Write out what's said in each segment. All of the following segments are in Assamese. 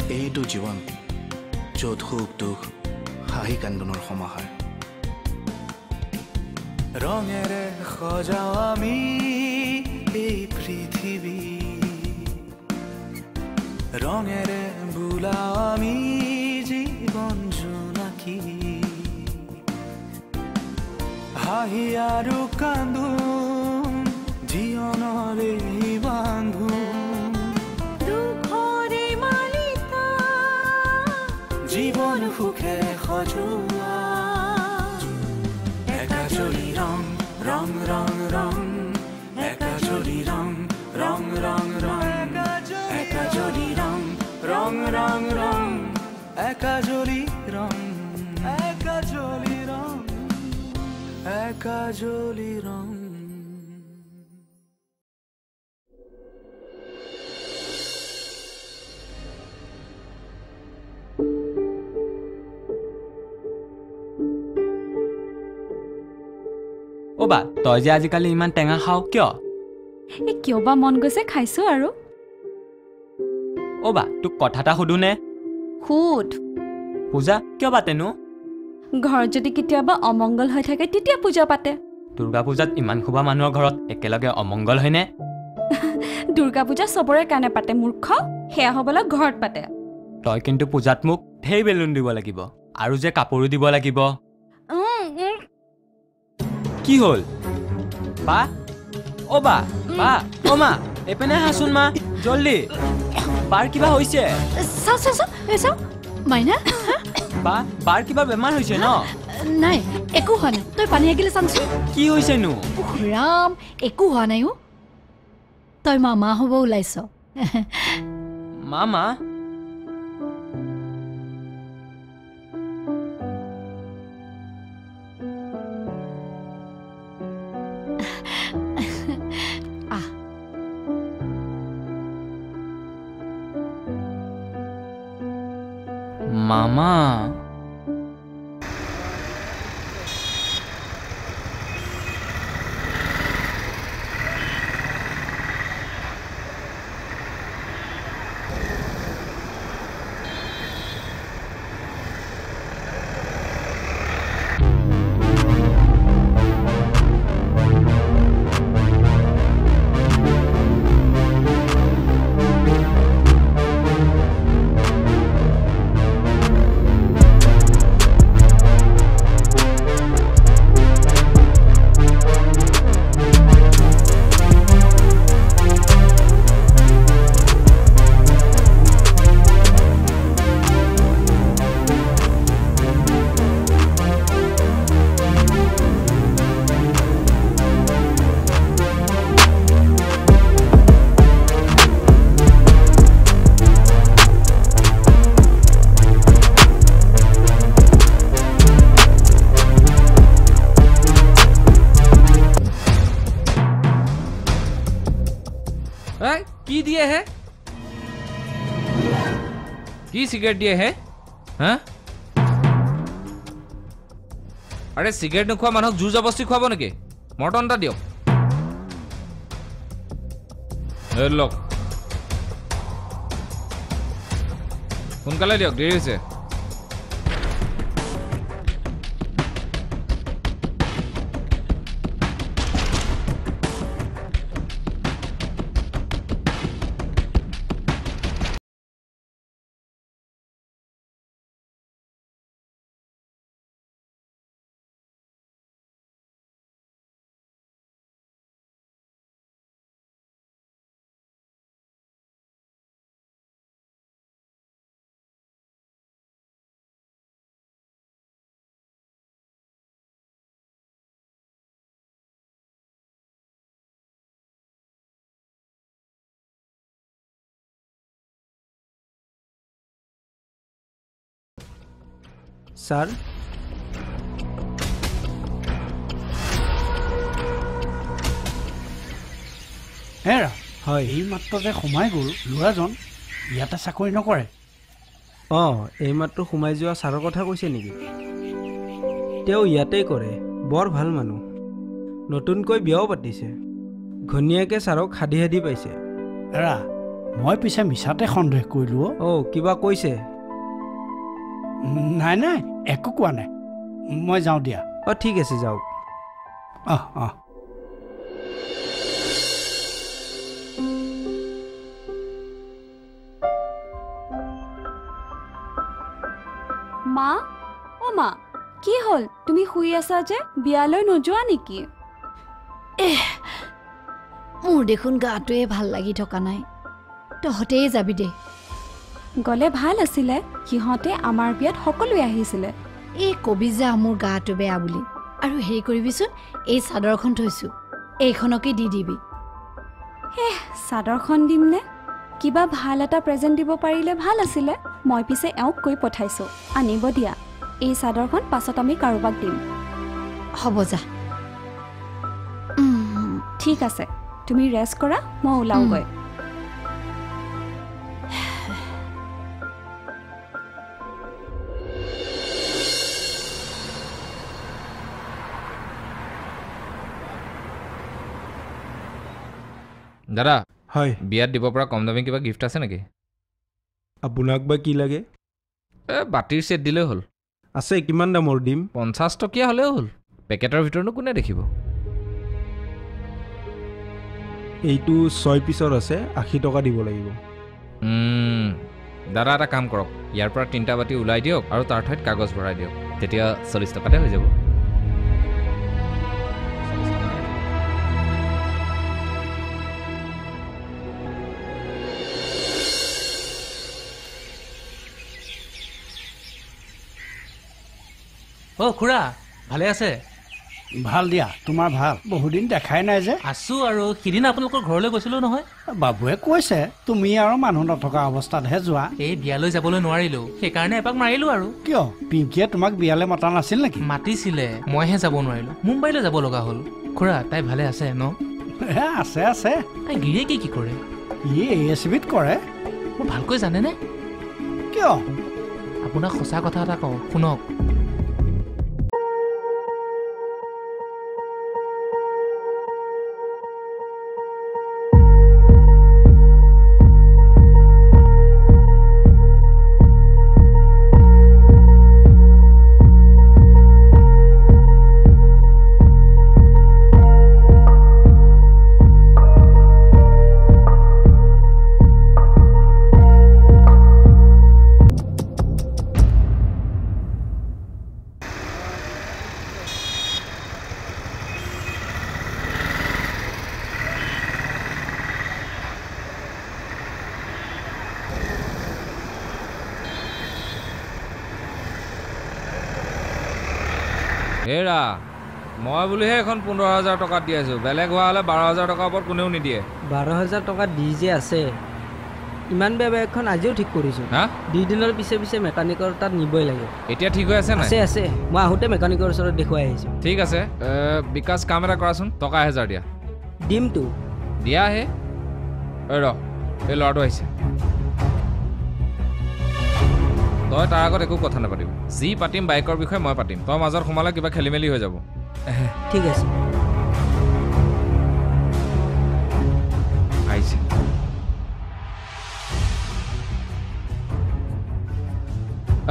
এইটো জীৱন য'ত সুখ দুখ হাঁহি কান্দোনৰ সমাহাৰ ৰঙেৰে সজাও আমি এই পৃথিৱী ৰঙেৰে বোলাও আমি জীৱন জোনাকী হাঁহি আৰু কান্দোন জীৱনৰে বান্ধোন দুখৰে মালিতা জীৱন সুখে সজোৱা একাজলি ৰং ৰং ৰং ৰং একাজলি ৰং ৰং ৰং ৰং একাজলি ৰং রং রং রং একাজলি রং একাজলি রং একাজলি রং ও বা তই যে আজিকালি ইমান টেঙা খাও কিয় এই কিয় বা মন গৈছে খাইছো আৰু ও বা তোক কথা এটা সুধো নে খুদ পূজা কিয় পাতেনো ঘৰত যদি কেতিয়াবা অমংগল হৈ থাকে তেতিয়া পূজা পাতে দুৰ্গা পূজাত ইমান খুবা মানুহৰ ঘৰত একেলগে অমংগল হয়নে দুৰ্গা পূজা চবৰে কাৰণে পাতে মূৰ্খ সেয়া হ'বলৈ ঘৰত পাতে তই কিন্তু পূজাত মোক ঢেৰ বেলুন দিব লাগিব আৰু যে কাপোৰো দিব লাগিব কি হ'ল বা ও বা বা ও মা এপেনে হাচোন মা জলদি বাৰ কিবা হৈছে চাও মাইনা বা বাৰ কিবা বেমাৰ হৈছে ন নাই একো হোৱা নাই তই পানী এগিলে চানচোন কি হৈছেনো ৰাম একো হোৱা নাই তই মামা হ'ব ওলাইছ মামা মামা की दिए है की सिगरेट दिए है हाँ अरे सिगरेट नुखुआ मानुक जूर जबस्ती खुआब नेকি मटन टा दियक लक সোনকালে দিয়ক দেৰি হৈছে सर হেৰা হয় এই মাত্ৰতে সোমাই গ'ল ল'ৰাজন ইয়াতে চাকৰি নকৰে অঁ এই মাত্ৰ সোমাই যোৱা ছাৰৰ কথা কৈছে নেকি তেওঁ ইয়াতেই কৰে বৰ ভাল মানুহ নতুনকৈ বিয়াও পাতিছে ঘনীয়াকে ছাৰক সাধি সাধি পাইছে হেৰা মই পিছে মিছাতে সন্দেহ কৰিলোঁ কিবা কৈছে? নাই নাই একো কোৱা নাই মই যাওঁ দিয়া ঠিক আছে যাওক মা মা কি হ'ল তুমি শুই আছা যে বিয়ালৈ নোযোৱা নেকি মোৰ দেখোন গাটোৱে ভাল লাগি থকা নাই তহঁতেই যাবি দে গ'লে ভাল আছিলে সিহঁতে আমাৰ বিয়াত সকলোৱে আহিছিলে এই কবি যা মোৰ গাটো বেয়া বুলি আৰু হেৰি কৰিবিচোন এই চাদৰখন থৈছোঁ এইখনকে দি দিবি চাদৰখন দিমনে কিবা ভাল এটা প্ৰেজেণ্ট দিব পাৰিলে ভাল আছিলে মই পিছে এওঁক কৈ পঠাইছোঁ আনিব দিয়া এই চাদৰখন পাছত আমি কাৰোবাক দিম হ'ব যা ঠিক আছে তুমি ৰেষ্ট কৰা মই ওলাওঁগৈ দাদা হয় বিয়াত দিব পৰা কম দামী কিবা গিফ্ট আছে নেকি আপোনাক বা কি লাগে বাতিৰ ছেট দিলেই হ'ল আছে কিমান দামৰ দিম 50 টকীয়া হ'লেও হ'ল পেকেটৰ ভিতৰতনো কোনে দেখিব এইটো 6 পিছৰ আছে 80 টকা দিব লাগিব দাদা এটা কাম কৰক ইয়াৰ পৰা 3টা বাতি ওলাই দিয়ক আৰু তাৰ ঠাইত কাগজ ভৰাই দিয়ক তেতিয়া 40 টকাতে হৈ যাব খুৰা ভালে আছে ভাল দিয়া তোমাৰ ভাল বহুদিন দেখাই নাই যে আছো আৰু সিদিনা আপোনালোকৰ ঘৰলৈ গৈছিলোঁ নহয় বাবুৱে কৈছে তুমি আৰু মানুহ নথকা অৱস্থাতহে যোৱা এই বিয়ালৈ যাবলৈ নোৱাৰিলোঁ সেইকাৰণে এপাক মাৰিলোঁ আৰু কিয় পিংকিয়ে তোমাক বিয়ালৈ মতা নাছিল নেকি মাতিছিলে মইহে যাব নোৱাৰিলোঁ মুম্বাইলৈ যাব লগা হ'ল খুৰা তাই ভালে আছে ন আছে আছে তাই গিৰিয়েকে কি কৰে ই ASBত কৰে মই ভালকৈ জানেনে কিয় আপোনাক সঁচা কথা এটা কওঁ শুনক হেৰা মই বুলিহে এখন 15,000 টকাত দি আছোঁ বেলেগ হোৱা হ'লে 12,000 টকাৰ ওপৰত কোনেও নিদিয়ে 12,000 টকা দি যে আছে ইমান বেয়া বাইকখন আজিও ঠিক কৰিছোঁ 2 দিনৰ পিছে পিছে মেকানিকৰ তাত নিবই লাগে এতিয়া ঠিক হৈ আছে নাই আছে মই আহোঁতে মেকানিকৰ ওচৰত দেখুৱাই আহিছোঁ ঠিক আছে বিকাশ কাম এটা কৰাচোন টকা 1000 দিয়া দিমতো দিয়া হে এই ল'ৰাটো আহিছে তই তাৰ আগত একো কথা নাপাতিব যি পাতিম বাইকৰ বিষয়ে মই পাতিম তই মাজত সোমালে কিবা খেলি মেলি হৈ যাব ঠিক আছে আহিছে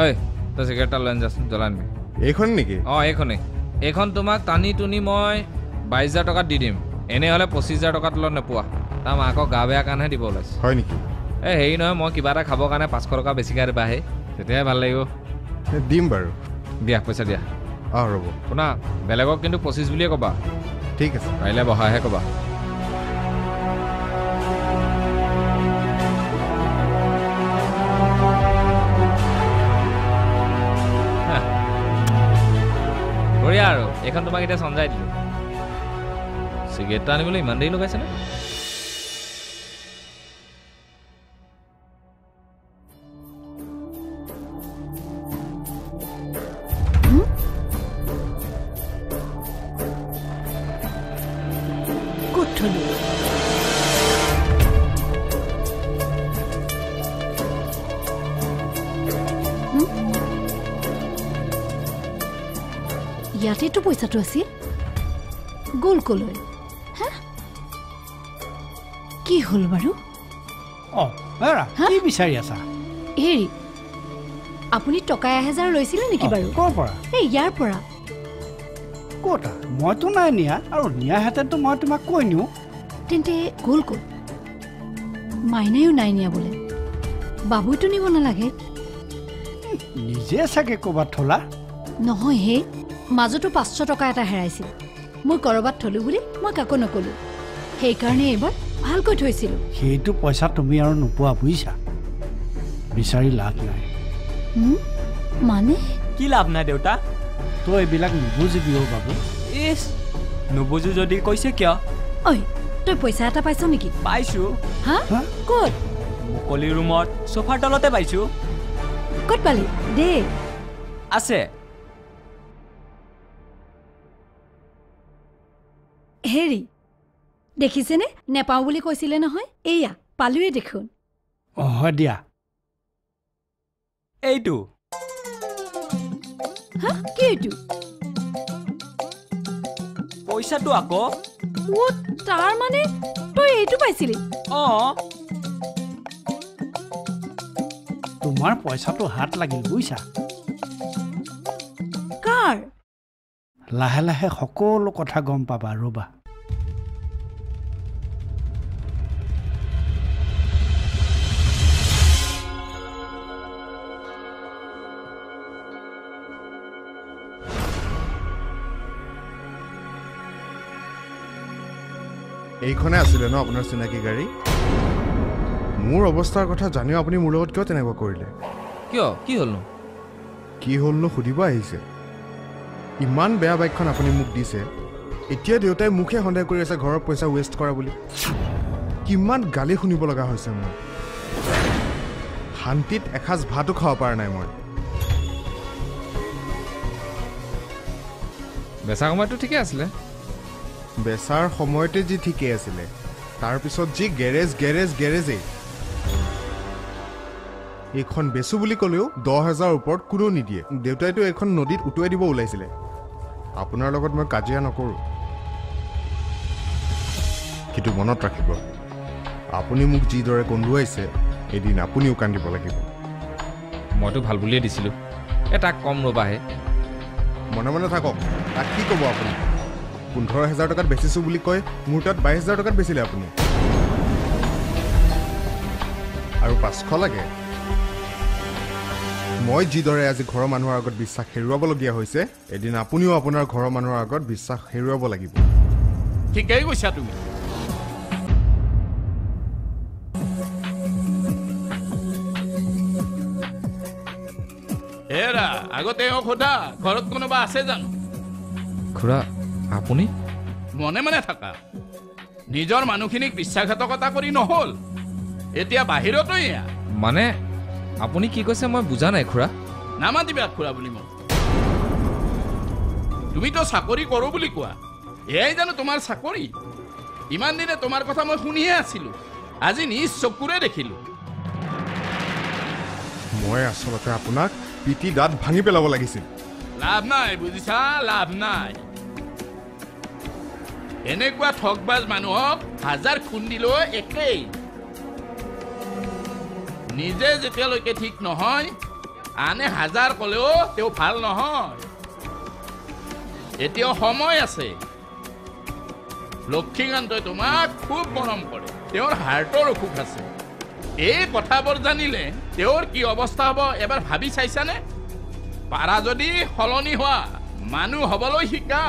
ঐ তই চিগাৰেট এটা লৈ যাচোন জ্বলাই আনিবি এইখন নেকি এইখন তোমাক টানি টুনি মই 22,000 টকাত দি দিম এনেহ'লে 25,000 টকাৰ তলত নোপোৱা তাৰ মাকক গা বেয়া কাৰণেহে দিব ওলাইছে হয় নেকি হেৰি নহয় মই কিবা এটা খাবৰ কাৰণে 500 টকা বেছিকৈ বাঢ়ে তেতিয়াহে ভাল লাগিব দিম বাৰু দিয়া পইচা দিয়া ৰ'ব শুনা বেলেগক কিন্তু 25 বুলিয়ে ক'বা ঠিক আছে পাৰিলে বহাইহে ক'বা বঢ়িয়া আৰু এইখন তোমাক এতিয়া চঞ্জাই দিলোঁ চিগাৰেট এটা আনিবলৈ ইমান দেৰি লগাইছেনে ইয়াতেতো পইচাটো আছিল গ'ল কলৈ হা কি হ'ল বাৰু অঁ এৰা কি বিচাৰি আছা হেৰি আপুনি টকা 1000 লৈছিলে নেকি বাৰু ক'ৰ পৰা এই ইয়াৰ পৰা ক'তা মইতো নাই নিয়া আৰু নিয়াহেঁতেনতো মই তোমাক কৈ নিওঁ তেন্তে গ'ল ক'ত মাইনায়ো নাই নিয়া বোলে বাবুইতো নিব নালাগে নিজে চাগে ক'ৰবাত থলা নহয় হে মাজতো 500 টকা এটা হেৰাইছিল মই ক'ৰবাত থলো বুলি মই কাকো নক'লোঁ সেইকাৰণে এইবাৰ ভালকৈ থৈছিলোঁ সেইটো পইচা তুমি আৰু নোপোৱা বুজিছা বিচাৰি লাভ নাই মানে কি লাভ নাই দেউতা তই এইবিলাক নুবুজিবি অ' বাবু ইছ নুবুজো যদি কৈছে কিয় ঐ তই পইচা এটা পাইছ নেকি পাইছোঁ হা ক'ত মুকলি ৰুমত চোফাৰ তলতে পাইছোঁ ক'ত পালি দে আছে হেৰি দেখিছেনে নেপাওঁ বুলি কৈছিলে নহয় এয়া পালোৱে দেখোন অঁ হয় দিয়া এইটো হা কি এইটো পইচাটো আকৌ তাৰ মানে তই এইটো পাইছিলি অঁ তোমাৰ পইচাটো হাত লাগিল বুজিছা কাৰ লাহে লাহে সকলো কথা গম পাবা ৰ'বা এইখনে আছিলে ন আপোনাৰ চিনাকি গাড়ী মোৰ অৱস্থাৰ কথা জানিও আপুনি মোৰ লগত কিয় তেনেকুৱা কৰিলে কিয় কি হ'লনো কি হ'লনো সুধিব আহিছে ইমান বেয়া বাইকখন আপুনি মোক দিছে এতিয়া দেউতাই মুখে সন্দেহ কৰি আছে ঘৰৰ পইচা ৱেষ্ট কৰা বুলি কিমান গালি শুনিব লগা হৈছে মই শান্তিত এসাঁজ ভাতো খাব পৰা নাই মই বেচা সময়টো ঠিকে আছিলে বেচাৰ সময়তে যি ঠিকেই আছিলে তাৰপিছত যি গেৰেজেই এইখন বেচো বুলি ক'লেও 10,000 ওপৰত কোনো নিদিয়ে দেউতাইতো এইখন নদীত উটুৱাই দিব ওলাইছিলে আপোনাৰ লগত মই কাজিয়া নকৰোঁ কিন্তু মনত ৰাখিব আপুনি মোক যিদৰে কন্দুৱাইছে এদিন আপুনিও কান্দিব লাগিব মইতো ভাল বুলিয়ে দিছিলোঁ তাক কম ৰ'বাহে মনে মনে থাকক তাক কি ক'ব আপুনি 15,000 টকাত বেচিছোঁ বুলি কয় মোৰ তাত 22,000 টকাত বেচিলে আপুনি আৰু 500 লাগে মই যিদৰে আজি ঘৰৰ মানুহৰ আগত বিশ্বাস হেৰুৱাবলগীয়া হৈছে এদিন আপুনিও আপোনাৰ ঘৰৰ মানুহৰ আগত বিশ্বাস হেৰুৱাব লাগিব ঠিকেই কৈছা তুমি এৰা আগতে সোধা ঘৰত কোনোবা আছে জানো খুৰা আপুনি মনে মনে থাকা নিজৰ মানুহখিনিক বিশ্বাসঘাতকতা কৰি নহ'ল এতিয়া বাহিৰতো এয়া মানে আপুনি কি কৈছে মই বুজা নাই খুৰা নামাতিবা খুৰা বুলি মোক তুমিতো চাকৰি কৰোঁ বুলি কোৱা এয়াই জানো তোমাৰ চাকৰি ইমান দিনে তোমাৰ কথা মই শুনিহে আছিলোঁ আজি নিজ চকুৰে দেখিলোঁ মই আচলতে আপোনাক পিটি দাঁত ভাঙি পেলাব লাগিছিল লাভ নাই বুজিছা লাভ নাই এনেকুৱা ঠগবাজ মানুহক 1000 খুন্দিলেও একেই নিজে যেতিয়ালৈকে ঠিক নহয় আনে 1000 ক'লেও তেওঁ ভাল নহয় এতিয়াও সময় আছে লক্ষ্মীকান্তই তোমাক খুব মৰম কৰে তেওঁৰ হাৰ্টৰ অসুখ আছে এই কথাবোৰ জানিলে তেওঁৰ কি অৱস্থা হ'ব এবাৰ ভাবি চাইছানে পাৰা যদি সলনি হোৱা মানুহ হ'বলৈ শিকা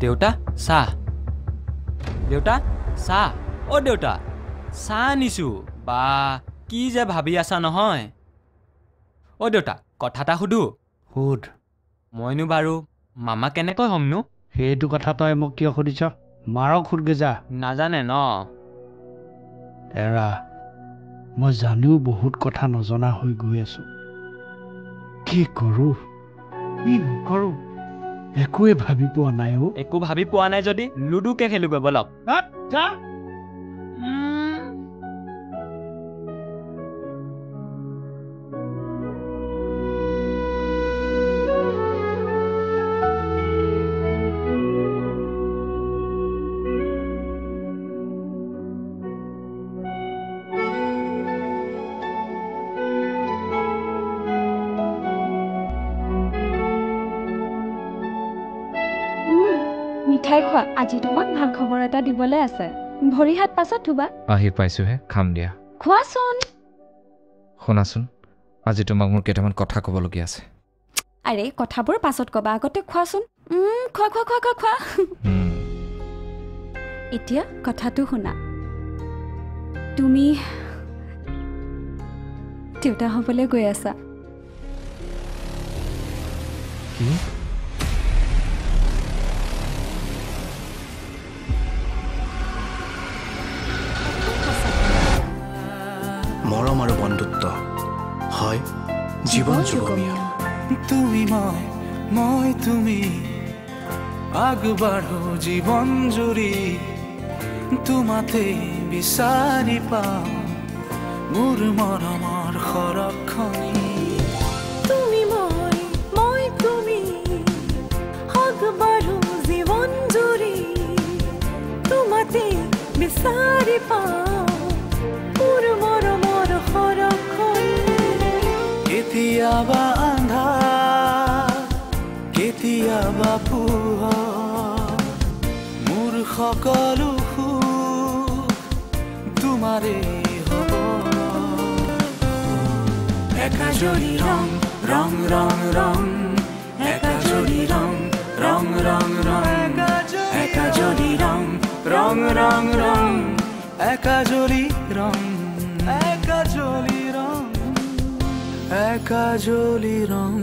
দেউতা চাহ দেউতা চাহ অ' দেউতা চাহ আনিছোঁ বা কি যে ভাবি আছা নহয় অ' দেউতা কথা এটা সুধো সোধ মইনো বাৰু মামা কেনেকৈ হ'মনো সেইটো কথা তই মোক কিয় সুধিছ মাৰক সুধগে যা নাজানে ন এৰা মই জানিও বহুত কথা নজনা হৈ গৈ আছোঁ কি কৰোঁ কি নকৰোঁ একোৱে ভাবি পোৱা নাই অ' একো ভাবি পোৱা নাই যদি লুডুকে খেলোগৈ বলক যা মিঠাই খোৱা আজি তোমাক ভাল খবৰ এটা দিবলৈ আছে ভৰি হাত পাছত ধুবা আহি পাইছোহে খাম দিয়া খোৱাচোন শুনাচোন আজি তোমাক মোৰ কেইটামান কথা ক'বলগীয়া আছে আৰে কথাবোৰ পাছত ক'বা আগতে খোৱাচোন খোৱা খোৱা খোৱা খোৱা খোৱা এতিয়া কথাটো শুনা তুমি দেউতা হ'বলৈ গৈ আছা কি মৰম আৰু বন্ধুত্ব হয় জীৱন যুগমীয়া তুমি মই তুমি আগবাঢ়ো জীৱন জুৰি তোমাতে বিচাৰি পাওঁ মোৰ মৰমৰ সৰক্ষণী তুমি মই তুমি আগবাঢ়ো জীৱন জুৰি তোমাতে বিচাৰি পাওঁ মোৰ মৰমৰ সৰক্ষণী কেতিয়াবা আন্ধাৰ কেতিয়াবা পোহৰ মোৰ সকলো সুখ তোমাৰে হ'ব একাজৰি ৰং ৰং ৰং ৰং একাজৰি ৰং ৰং ৰং ৰং একাজৰি ৰং ৰং ৰং ৰং একাজলি ৰং একাজলি ৰং একাজলি ৰং